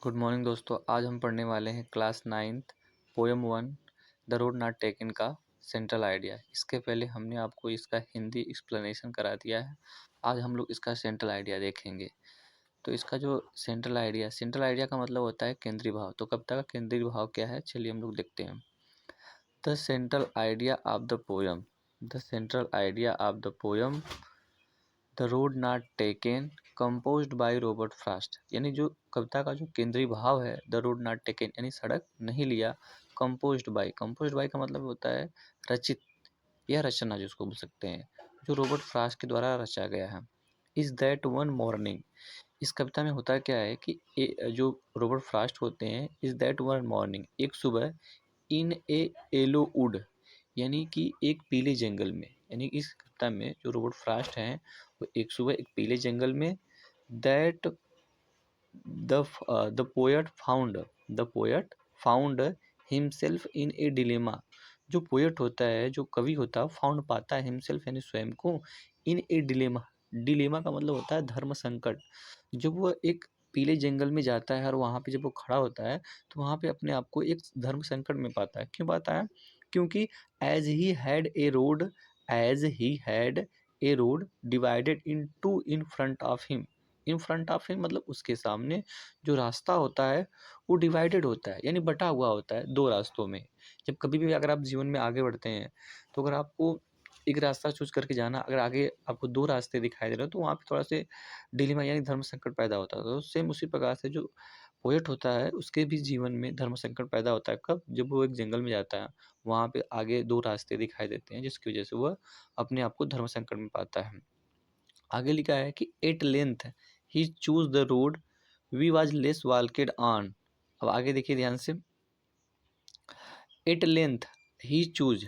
Good morning दोस्तों। आज हम पढ़ने वाले हैं class 9th poem 1 the road not taken का सेंट्रल आइडिया। इसके पहले हमने आपको इसका हिंदी एक्सप्लेनेशन करा दिया है। आज हम लोग इसका सेंट्रल आइडिया देखेंगे। तो इसका जो सेंट्रल आइडिया का मतलब होता है केंद्रीय भाव। तो कविता का केंद्रीय भाव क्या है, चलिए हम लोग देखते हैं। The central idea of the poem the central idea of the poem the road not taken composed by Robert Frost. यानी जो कविता का जो केंद्रीय भाव है द रोड नॉट टेकन यानी सड़क नहीं लिया। कंपोज्ड बाय का मतलब होता है रचित या रचना जिसको बोल सकते हैं, जो रॉबर्ट फ्रॉस्ट के द्वारा रचा गया है। Is that one morning. इस कविता में होता क्या है कि जो रॉबर्ट फ्रॉस्ट होते हैं, इज दैट वन मॉर्निंग एक सुबह, इन ए येलो वुड यानी कि एक पीले जंगल में। यानी इस कविता में जो रॉबर्ट फ्रॉस्ट हैं वो एक सुबह एक पीले जंगल में that the poet found himself in A dilemma. जो पोएट होता है, जो कवि होता है, फाउंड पाता है हिमसेल्फ यानी स्वयं को इन ए डिलेमा। डिलेमा का मतलब होता है धर्म संकट। जब वह एक पीले जंगल में जाता है और वहाँ पे जब वो खड़ा होता है तो वहाँ पे अपने आप को एक धर्म संकट में पाता है। क्यों पाता है? क्योंकि as he had a road divided into in front of him मतलब उसके सामने जो रास्ता होता है वो डिवाइडेड होता है, यानी बटा हुआ होता है दो रास्तों में। जब कभी भी अगर आप जीवन में आगे बढ़ते हैं तो अगर आपको एक रास्ता चूज करके जाना, अगर आगे आपको दो रास्ते दिखाई दे रहे हो तो वहाँ पे थोड़ा से डिलेमा यानी धर्म संकट पैदा होता है। तो सेम उसी प्रकार से जो पोएट होता है उसके भी जीवन में धर्म संकट पैदा होता है। कब? जब वो एक जंगल में जाता है, वहाँ पे आगे दो रास्ते दिखाई देते हैं जिसकी वजह से वह अपने आप को धर्म संकट में पाता है। आगे लिखा है कि at length he choose the road we was less walked on. अब आगे देखिए ध्यान से, एट लेंथ ही चूज,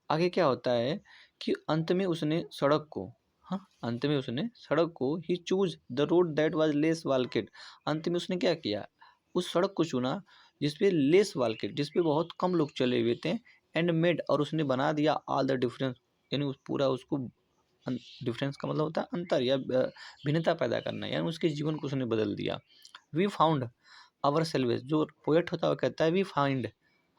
आगे क्या होता है कि अंत में उसने सड़क को, हाँ अंत में उसने सड़क को, he choose the road that was less walked, अंत में उसने क्या किया, उस सड़क को चुना जिसपे लेस वाल्केड, जिसपे बहुत कम लोग चले हुए थे, एंड मेड और उसने बना दिया ऑल द डिफरेंस, यानी उस पूरा उसको, डिफरेंस का मतलब होता है अंतर या भिन्नता पैदा करना, यानी उसके जीवन को उसने बदल दिया। वी फाउंड आवर सेल्वेज, जो पोएट होता है वो कहता है वी फाइंड,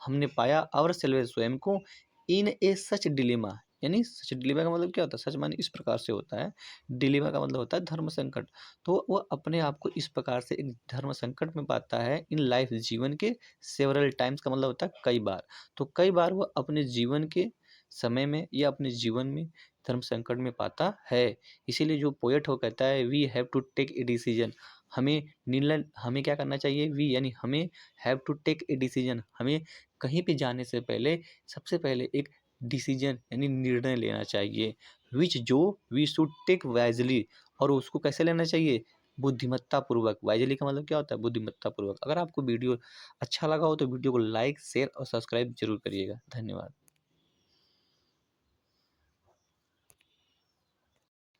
हमने पाया आवर सेल्वेज स्वयं को, इन ए सच डिलेमा, यानी सच डिलेमा का मतलब क्या होता है, सच माने इस प्रकार से होता है, डिलेमा का मतलब होता है धर्म संकट। तो वह अपने आप को इस प्रकार से एक धर्म संकट में पाता है इन लाइफ, जीवन के सेवरल टाइम्स का मतलब होता है कई बार। तो कई बार वह अपने जीवन के समय में या अपने जीवन में धर्म संकट में पाता है। इसीलिए जो पोएट हो कहता है we have to take a decision, हमें क्या करना चाहिए, वी यानी हमें, have to take a decision, हमें कहीं पे जाने से पहले सबसे पहले एक डिसीजन यानी निर्णय लेना चाहिए, विच जो वी शुड टेक वाइजली, और उसको कैसे लेना चाहिए, बुद्धिमत्ता पूर्वक। वाइजली का मतलब क्या होता है, बुद्धिमत्ता पूर्वक। अगर आपको वीडियो अच्छा लगा हो तो वीडियो को लाइक शेयर और सब्सक्राइब जरूर करिएगा। धन्यवाद।